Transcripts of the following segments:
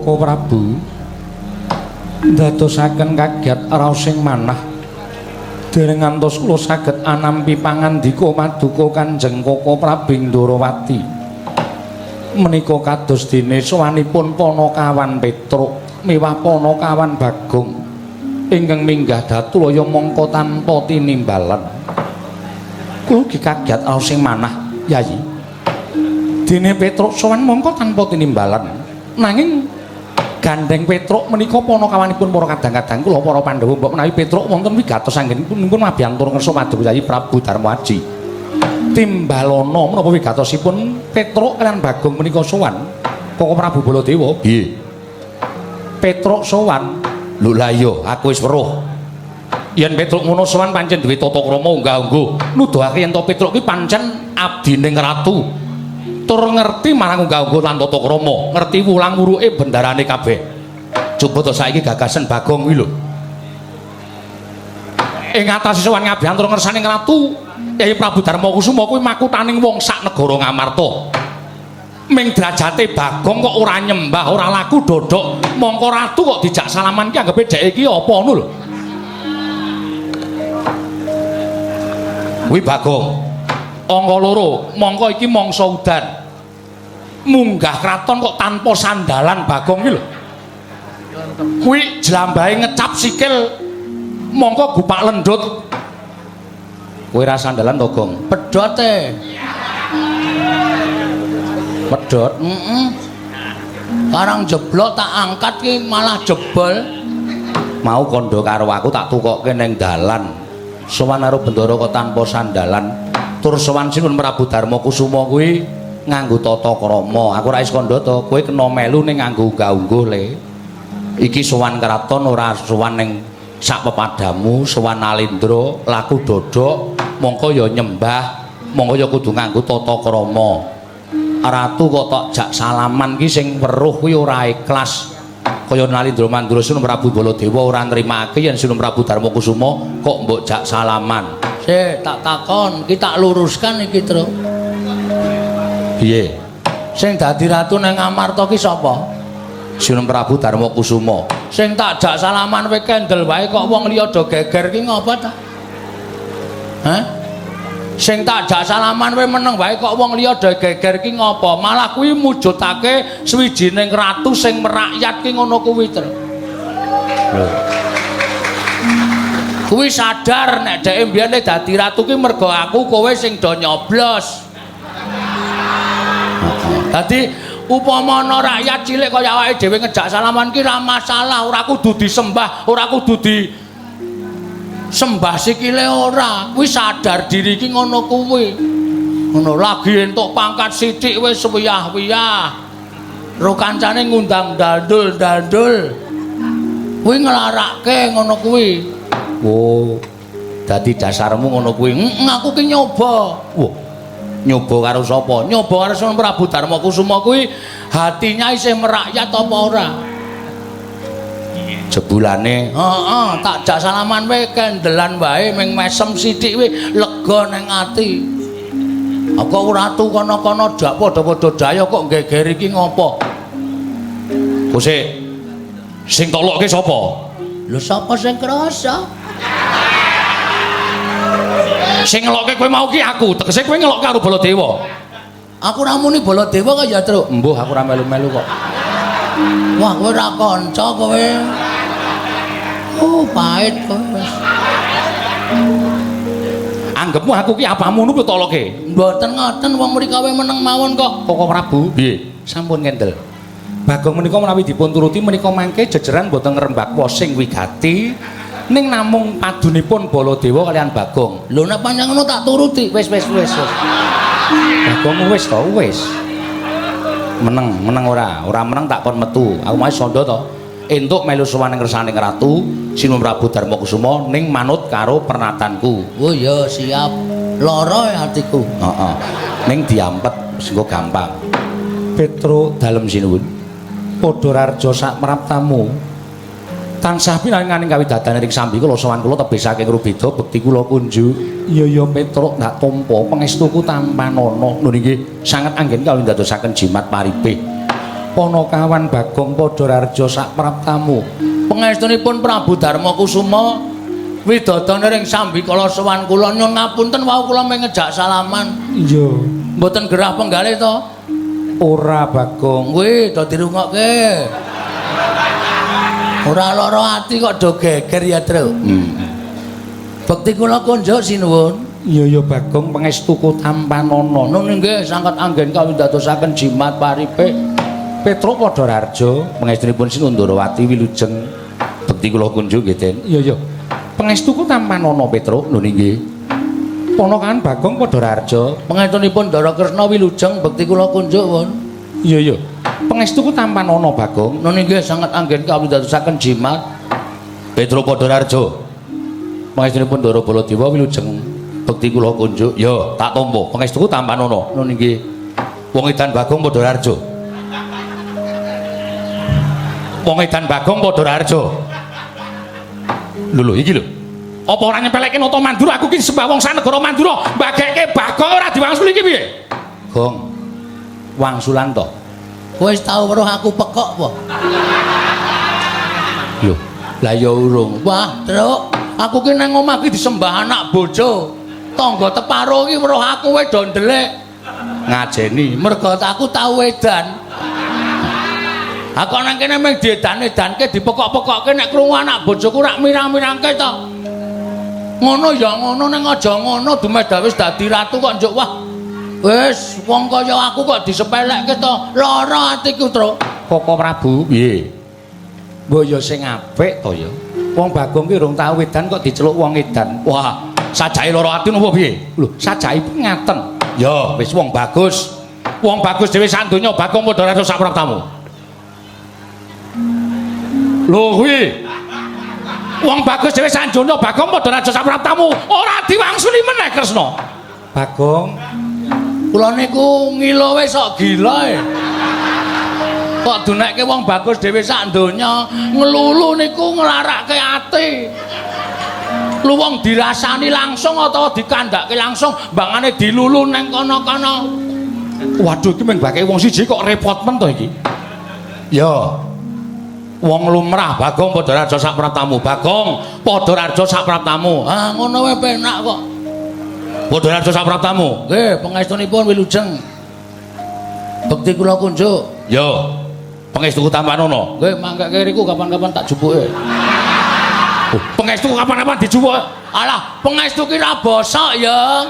Koko Prabu ndadosaken kagiat raos sing manah dereng ngantos kula saged anampi pangandika maduka Kanjeng Koko Prabing Ndorowati menika kados dene sowanipun Panakawan Petruk miwah Panakawan Bagong ingkang minggah Datulaya mangka tanpa tinimbalan kula ugi kagiat raos sing manah Yayi dene Petruk sowan mangka tanpa tinimbalan nanging gandeng Petruk menika panakawanipun para kadang-kadang kula para Pandhawa mbok menawi Petruk wonten wigatos anggenipun mabiyantur ngersa paduka Yayi Prabu Darmaji timbalana menapa wigatosipun Petruk kaliyan Bagong menika sowan Koko Prabu Baladewa piye Petruk sowan lho la iya aku wis weruh yen Petruk ngono sowan pancen duwe tata krama unggah-ungguh nuduhake yen to Petruk ki pancen abdining ratu tur ngerti marang unggah-ungguh lan tata krama, ngerti wulang-wuruke bendarane kabeh. Coba to saiki gagasan Bagong kuwi lho. Ing atase sowan ngabiyantur ngersaning ratu, Kyai Prabu Darmakusuma kuwi makutaning wong sak negara Ngamarta. Ming derajate Bagong kok ora nyembah, ora laku dodok, mongko ratu kok dijak salaman ki anggepe dhek iki apa ngono lho. Kuwi Bagong. Angka loro, mongko iki mangsa udan. Munggah kraton kok tanpa sandalan Bagong iki lho. Kuwi jlambahe ngecap sikil mongko gupak lendut. Kowe ra sandalan to, Gong? Pedhot e. Pedhot? Karang jeblok tak angkat ki malah jebol. Mau kandha karo aku tak tukokke ning dalan. Sowan karo bendara kok tanpa sandalan. Tur sowan Sinun Prabu Darmakusuma kuwi nganggo tata krama. Aku ra is kandha to, kowe kena melu ning nganggo unggah-ungguh le. Iki sowan kraton ora sowan ning sak pepadamu, sowan Alendra, laku dodok, mongko ya nyembah, mongko ya kudu nganggo tata krama. Ratu kok tok jak salaman ki sing weruh kuwi ora ikhlas. Kaya Nalindra Mandura Sinun Prabu Baladewa ora nrimake yen Sinun Prabu Darmakusuma kok mbok jak salaman. Tak takon, ki tak luruskan iki, Tru. Piye? Sing dadi ratu ning Ngamarta ki sapa? Sinun Prabu Darmakusuma. Sing tak jak salaman kowe kendel wae kok wong liya do geger ki ngopo ta? Hah? Sing tak jak salaman kowe meneng wae kok wong liya do geger ki ngopo? Malah kuwi mujudake swijining ratu sing merakyat ki ngono kuwi, Tru. Lho. Kuwi sadar nek dheke mbiyane dadi ratu ki mergo aku kowe sing do nyoblos. Dadi upama ana rakyat cilik kaya awake dhewe ngejak salaman ki ra masalah, ora kudu disembah, ora kudu disembah sikile ora. Kuwi sadar diri ki ngono kuwi. Ngono lagi entuk pangkat sithik wis wiyah-wiyah. Ro kancane ngundang dandul-dandul. Kuwi nglarake ngono kuwi. Oh, dadi dasarmu ngono kuwi. Aku ki nyoba. Wah, nyoba karo sapa? Nyoba karo Sinun Prabu Darmakusuma kuwi hatinya isih merakyat apa ora? Jebulane, heeh, tak jak salaman wae kendelan wae ming mesem sithik wae lega ning ati. Aku ratu kono-kono dak padha-padha daya kok geger iki ngopo? Kusik. Sing tok lokke sapa? Lho sapa sing krasa? Sing ngelokke kowe mau ki aku, tegese kowe ngelokke karo Baladewa. Aku ra muni Baladewa kok ya, Truk. Embuh aku ra melu-melu kok. Wah, kowe ra kanca kowe. Oh, pahit kowe. Anggepmu aku ki apamu ngono to lokke? Mboten ngoten, wong mrika kowe meneng mawon kok. Koko Prabu. Piye? Sampun kendel. Bagong menika menawi dipun turuti menika mangke jejeran boten ngrembak sing wigati. Ning namung padunipun Baladewa kalian Bagong. Lho nek pancen ngono tak turuti. Wis. Bagong wis to, wis. Meneng ora meneng tak kon metu. Aku mau sanda to. Entuk melu sowan ning ngersaning ratu Sinun Prabu Darmakusuma ning manut karo pernatanku. Oh ya siap. Lara atiku. Heeh. Ning diampet sing gampang. Petruk dalem sinuwun. Padha rarja sak meraptamu. Tansah pinanganing kawidadaning ing sambi kula sowan kula tebih saking rubeda bekti kula kunjuk. Iya Petruk ndak tampa pangestuku tampan ana. Lho nggih sanget anggen kawula ndadosaken jimat paripih. Panakawan Bagong Padararja sak praptamu. Pangestunipun Prabu Darma Kusuma widodane ring sambikala sowan kula nyuwun ngapunten wau kula mengejak salaman. Iya. Mboten gerah penggalih to? Ora Bagong. Kuwi do dirungokke. Ora lara ati kok do geger ya, Tru. Bekti kula kunjuk sinuwun. Iya Bagong pangestuku tampanana. Nun nggih sangket anggen kawindadosaken jimat paripe Petruk Padararja pangestunipun Sinundarawati wilujeng. Bekti kula kunjuk nggih, Den. Iya. Pangestuku tampanana Petruk. Nun nggih. Ponakan Bagong Padararja Pangestunipun Ndara Kresna wilujeng bekti kula kunjuk, Won. iya pangestuku tampanana Bagong. Nun nggih sanget anggen kawindadosaken jimat Petruk Padararja. Pangestunipun Ndara Baladewa wilujeng bekti kula kunjuk. Ya, tak tampa. Pangestuku tampanana. Nun nggih. Wong edan Bagong Padararja. Wong edan Bagong Padararja. Lho iki lho. Apa ora nyepelekke nata Mandura aku ki sembah wong sanegara Mandura mbagekke Bagong ora diwangsuli iki piye? Gong. Wangsulan to. Kowe wis tau weruh aku pekok apa? Lho, lah ya urung. Wah, Truk, aku ki nang omah ki disembah anak bojo. Tangga teparo ki weruh aku wis do ndelik. Ngajeni, mergo aku tau edan. Aku nang kene mung diedan-edanke dipekok-pekokke nek krungu anak bojoku rak mirang-mirangke to. Ngono ya ngono ning aja ngono dumeh wis dadi ratu kok njuk wah. Wis wong kaya aku kok disepelekke to. Lara atiku, Truk. Koko Prabu Piye? mbok ya sing apik to ya. Wong Bagong ki urung tau edan kok diceluk wong edan. Wah, sajahe lara ati napa piye? Lho, sajahe ngaten. Ya, wis wong bagus. Wong bagus dhewe sak donya Bagong Padararja sak praptamu. Lho kuwi. Wong bagus dhewe sak donya Bagong Padararja sak praptamu. Ora diwangsuli meneh Kresna. Bagong, Kula niku ngilo wis sok gila e. Kok dunekke wong bagus dhewe sak donya nglulu niku nglarake ati. Lu wong dirasani langsung utawa dikandhake langsung mbangane dilulu neng kono-kono. Waduh iki mengbake wong siji kok repot men to iki. Ya. Wong lumrah Bagong Padararja sak praptamu. Bagong Padararja sak praptamu. Ah ngono wae penak kok. Padararja sak praptamu. Nggih, pangestunipun wilujeng. Bekti kula kunjuk. Ya. Pangestuku tampanana. Nggih, mangke riku kapan-kapan tak jupuke. Oh, pangestu kapan-kapan dijupuk. Alah, pangestu ki ra bosok ya.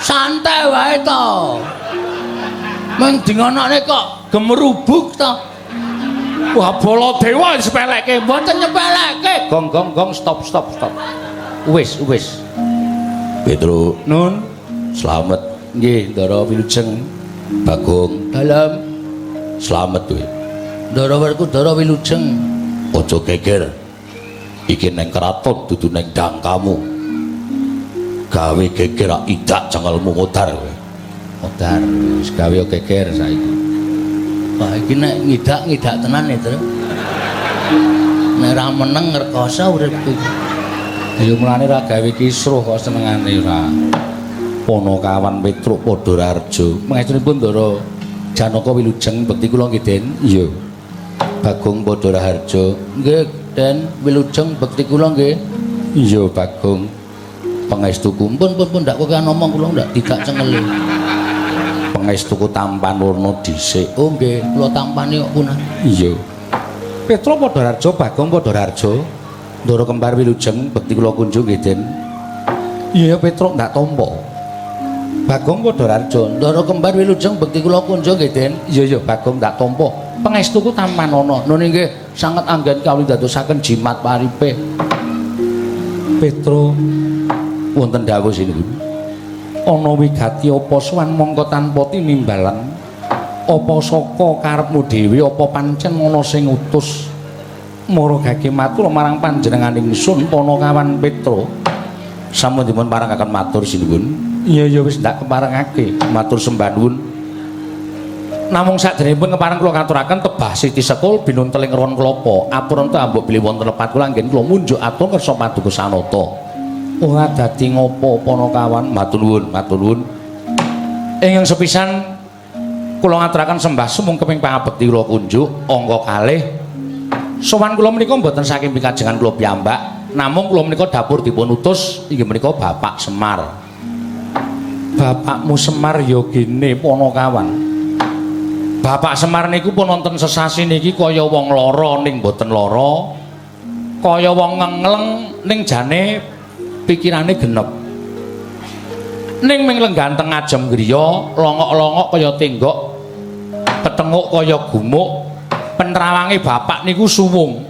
Santai wae to. Meng dingonane kok gemerubuk to. Wah, Baladewa sepelekke, mboten nyepelekke. Gong stop. Wis. Petruk, Nun. Slamet. Nggih, Ndara wilujeng. Bagong. Dalem. Slamet kowe. Ndara werku Ndara wilujeng. Aja geger. Iki neng keraton dudu neng dangkamu. Gawe geger idak cengelmu modar kowe. Modar wis gawe geger saiki. Wah iki nek ngidak tenan ya, Tru. Nek ra meneng ngrekoso uripku. Ya mulane ra gawe kisruh kok senengane ora. Panakawan Petruk Padararja. Pangestunipun Ndara Janaka wilujeng bekti kula nggih, Den. Iya. Bagong Padararja. Nggih, Den, wilujeng bekti kula nggih. Iya, Bagong. Pangestuku. Pun ndak kok ngomong kula ndak tidak cengeli. Pangestuku tampan warna dhisik. Oh nggih, kula tampani kok punah. Iya. Petruk Padararja Bagong Padararja. Ndara kembar wilujeng bekti kula kunjung nggih, Den. Iya Petruk ndak tampa. Bagong Padararja. Ndara kembar wilujeng bekti kula kunjung nggih, Den. Iya Bagong ndak tampa. Pangestuku tampanana. Nun nggih sanget anggen kawindadosaken jimat paripe. Petruk Wonten dawuh sinipun. Ana wigati apa sowan mongko tanpa tinimbalan? Apa saka karepmu dhewe apa pancen ana sing utus? Maragake matur marang panjenengan ingsun Panakawan Petruk. Sampun dipun parangaken matur sinipun. Iya wis ndak keparengake. Matur sembah nuwun. Namung saderengipun kepareng kula katuraken tebah Siti Sekul binun teling ron klapa. Aturan ta mbok bilih wonten lepat kula anggen kula munjuk atur kersa paduka sanata. Ora dadi ngopo Panakawan? Matur nuwun. Ingkang sepisan kula ngaturaken sembah sumung keping pangabekti kula kunjuk angka kalih. Sowan kula menika mboten saking pikajengan kula piyambak, namung kula menika dapur dipun utus inggih menika Bapak Semar. Bapakmu Semar ya gene Panakawan. Bapak Semar niku pun wonten sesasi niki kaya wong lara ning mboten lara, kaya wong ngengleng ning jane pikirane genep. Ning ming lengganteng ajem griya, longok-longok kaya tenggok, ketenguk kaya gumuk, penerawange bapak niku suwung.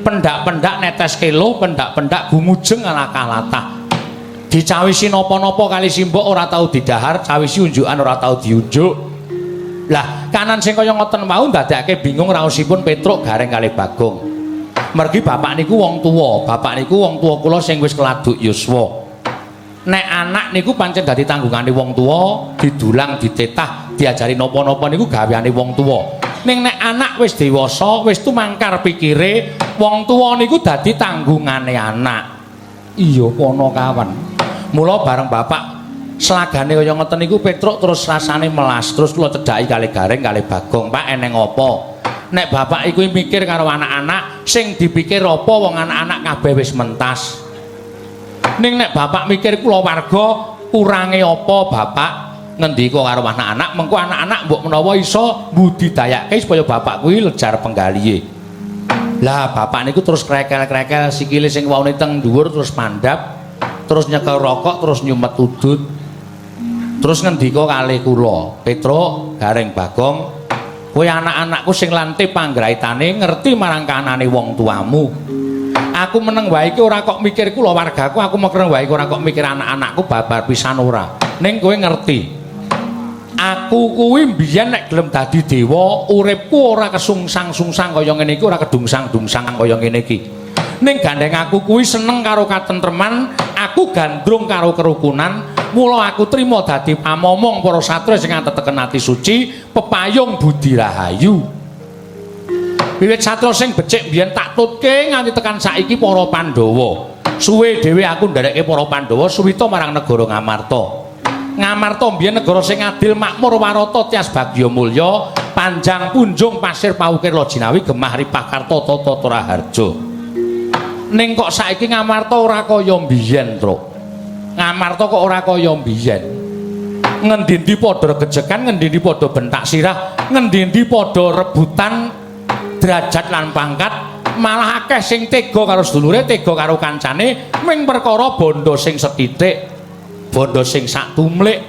Pendak-pendak netes kelo, pendak-pendak gumujeng ala-kalatah. Dicawisi napa-napa kali simbok ora tau didahar, cawisi unjukan ora tau diunjuk. Lah, kanan sing kaya ngoten wau ndadekake bingung raosipun Petruk gareng kalih Bagong. Mergi bapak niku wong tuwa, bapak niku wong tuwa kula sing wis keladuk yuswa. Nek anak niku pancen dadi tanggungane wong tuwa, didulang, ditetah, diajari napa-napa niku gaweane wong tuwa. Ning nek anak wis dewasa, wis tumangkar pikire, wong tuwa niku dadi tanggungane anak. Iya Panakawan. Mula bareng bapak selagane kaya ngoten niku Petruk terus rasane melas, terus kula cedhaki kalih gareng kalih Bagong, Pak eneng apa? Nek bapak iku mikir karo anak-anak, sing dipikir apa wong anak-anak kabeh wis mentas. Ning nek bapak mikir kula warga kurange apa bapak ngendika karo anak-anak, mengko anak-anak mbok menawa iso mbudidayake supaya bapak kuwi lejar penggalihe. Lah bapak niku terus krekel-krekel sikile sing waune teng dhuwur terus mandhap, terus nyekel rokok, terus nyumet udut. Terus ngendika kalih kula, Petruk gareng Bagong, kowe anak-anakku sing lantip panggraitane ngerti marang kanane wong tuamu. Aku meneng wae iki ora kok mikir kula wargaku, aku meneng wae ora kok mikir anak-anakku babar pisan ora. Ning kowe ngerti. Aku kuwi mbiyen nek gelem dadi dewa, uripku ora kesungsang-sungsang kaya ngene iki, ora kedungsang-dungsang kaya ngene iki. Ning gandeng aku kuwi seneng karo katentreman, aku gandrung karo kerukunan, mula aku trima dadi pamomong para satria sing ngateken ati suci, pepayung budi rahayu. Wiwit satria sing becik biyen tak tutke nganti tekan saiki para Pandhawa. Suwe dhewe aku nderekke para Pandhawa suwita marang negara Ngamarta. Ngamarta biyen negara sing adil, makmur, warata, tias bagya mulya, panjang punjung pasir pawukir Lojinawi, gemah ripakarta tata Toraharja. Ning kok saiki Ngamarta ora kaya mbiyen, Truk. Ngamarta kok ora kaya mbiyen. Ngendi-endi padha regejekan, ngendi-endi padha bentak sirah, ngendi-endi padha rebutan derajat lan pangkat, malah akeh sing tega karo sedulure, tega karo kancane, ming perkara bondo sing sethithik, bondo sing sak tumlik.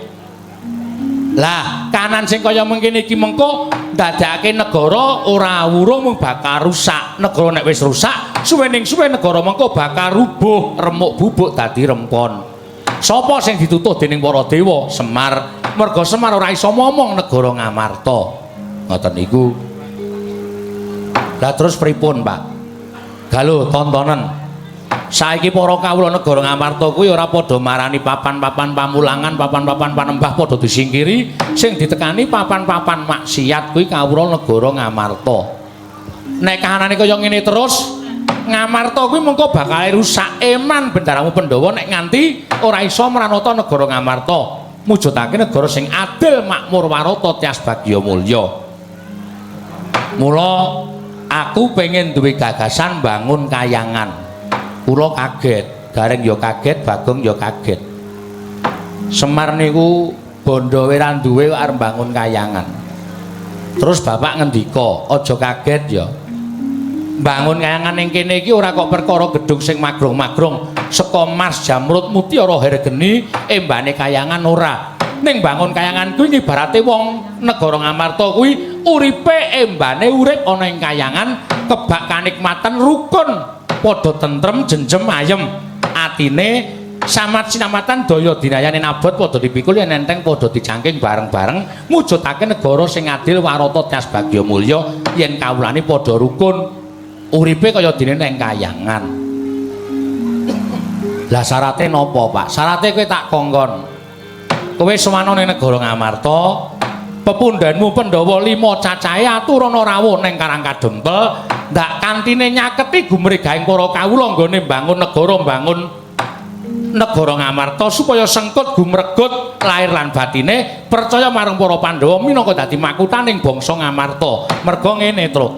Lah, kanan sing kaya mengkene iki mengko ndadekake negara ora wurung mung bakal rusak. Negara nek wis rusak, suwening suwe negara mengko bakal rubuh, remuk bubuk dadi rempon. Sapa sing ditutuh dening para dewa? Semar. Merga Semar ora iso momong negara Ngamarta. Ngoten niku. Lah terus pripun, Pak? Galuh tontonen. Saiki para kawula negara Ngamarta kuwi ora padha marani papan-papan pamulangan, papan-papan panembah padha disingkiri, sing ditekani papan-papan maksiat kuwi kawula negara Ngamarta. Nek kahanane kaya ngene terus, Ngamarta kuwi mengko bakal rusak. Eman bendaramu Pandhawa nek nganti ora iso mranata negara Ngamarta, mujudake negara sing adil, makmur, warata, tias bagya mulya. Mula aku pengen duwe gagasan bangun kayangan. Kula kaget, gareng ya kaget, Bagong ya kaget. Semar niku bondo ora duwe kok arep bangun kayangan. Terus bapak ngendika, aja kaget ya. Bangun kayangan ning kene iki ora kok perkara gedung sing magrong-magrong, saka Mars Jamrut Mutiara Hergeni embane kayangan ora. Ning bangun kayangan kuwi ibarate wong negara Ngamarta kuwi uripe embane urip ana ing kayangan, kebak kanikmatan rukun, padha tentrem, jenjem, ayem. Atine samat sinamatan daya dinayane nabot padha dipikul yen enteng padha dicangking bareng-bareng, mujudake negara sing adil, warata, tias bagya mulya, yen kawulane padha rukun, uripe kaya dene ning kayangan. Lah syarate napa, Pak? Syarate kowe tak kongkon. Kowe semana ning negara Ngamarta, pepundhenmu Pandhawa 5 cacahe aturana rawuh ning Karang Kadempel, ndak kantine nyaketi gumregaing para kawula nggone mbangun negara, mbangun negara Ngamarta supaya Sengkut gumregut lair lan batine percaya marang para Pandhawa minangka dadi makutaning bangsa Ngamarta. Merga ngene, Truk.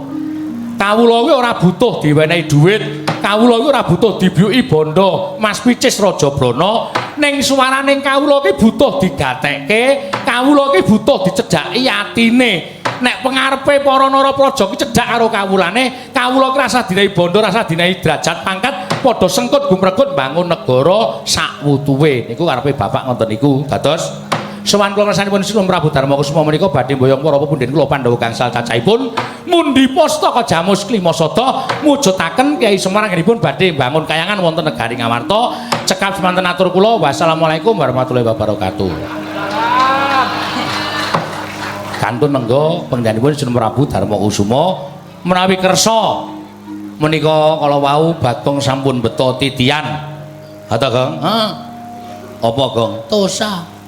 Kawula kuwi ora butuh diwenehi dhuwit, kawula kuwi ora butuh dibyuki bondo Mas Picis Rajabrana, ning swaraning kawula kuwi butuh digatekke, kawula kuwi butuh dicedhaki atine. Nek pengarepe para Narapraja ki cedhak karo kawulane, kawula ki rasa dinehi bondo, rasa dinehi derajat pangkat, padha Sengkut gumregut bangun negara sakwutuwe. Niku karepe Bapak ngoten niku. Dados sowan kula ngersanipun Sri Prabu Darmakusuma menika badhe mboyong para pepundhen kula Pandhawa gangsal cacahipun mundi pustaka Jamus Klimasada mujudaken Kyai Semar anggenipun badhe mbangun kayangan wonten negari Ngamarta. Cekap semanten atur kula. Wassalamualaikum warahmatullahi wabarakatuh. Kantun nenggo pengdanipun Sri Prabu Darmakusuma menawi kersa menika kala wau Bagong sampun beto titian. Hata, Gong? Hah? Apa, Gong? Tosa.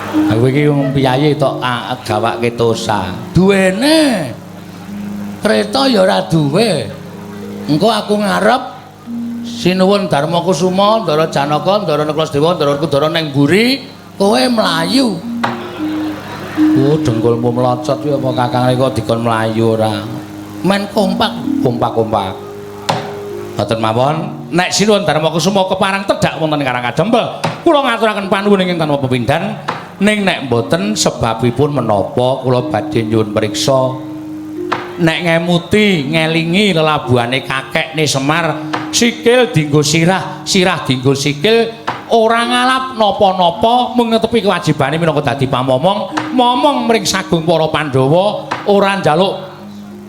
Aku iki wong piyayi tok gawake tosa. Duwene. Kreta ya ora duwe. Engko aku ngarep sinuwun Darmakusuma, Ndara Janaka, Ndara Neklasdewa, Ndara Kudara ning mburi, kowe mlayu. Oh, dengkulmu melocot kuwi apa Kakang kok dikon mlayu ora. Men kompak. Boten mawon, nek sinuwun Darmakusuma keparang tedhak wonten Karangkadempel, kula ngaturaken panuwun ingkang tanpa pepindhan. Ning nek mboten sebabipun menapa kula badhe nyuwun priksa nek ngemuti ngelingi lelabuhane kakekne Semar sikil dienggo sirah dienggo sikil ora ngalap napa-napa mung netepi kewajibane minangka dadi pamomong momong mring sagung para Pandhawa ora njaluk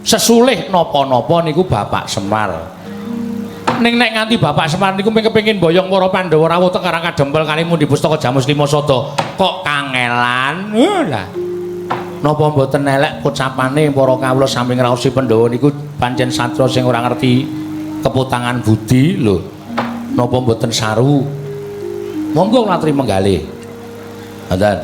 sesulih napa-napa niku Bapak Semar. Ning nek nganti Bapak Semar niku kepengin boyong para Pandhawa rawuh teng Karangkadempel kali mundi pustaka Jamus Klimasada kok kangelan. Lah. Napa mboten elek ucapane para kawula sami ngraosi Pandhawa niku pancen satra sing ora ngerti keputangan budi lho. Napa mboten saru? Monggo ngaturi menggalih. Ngoten.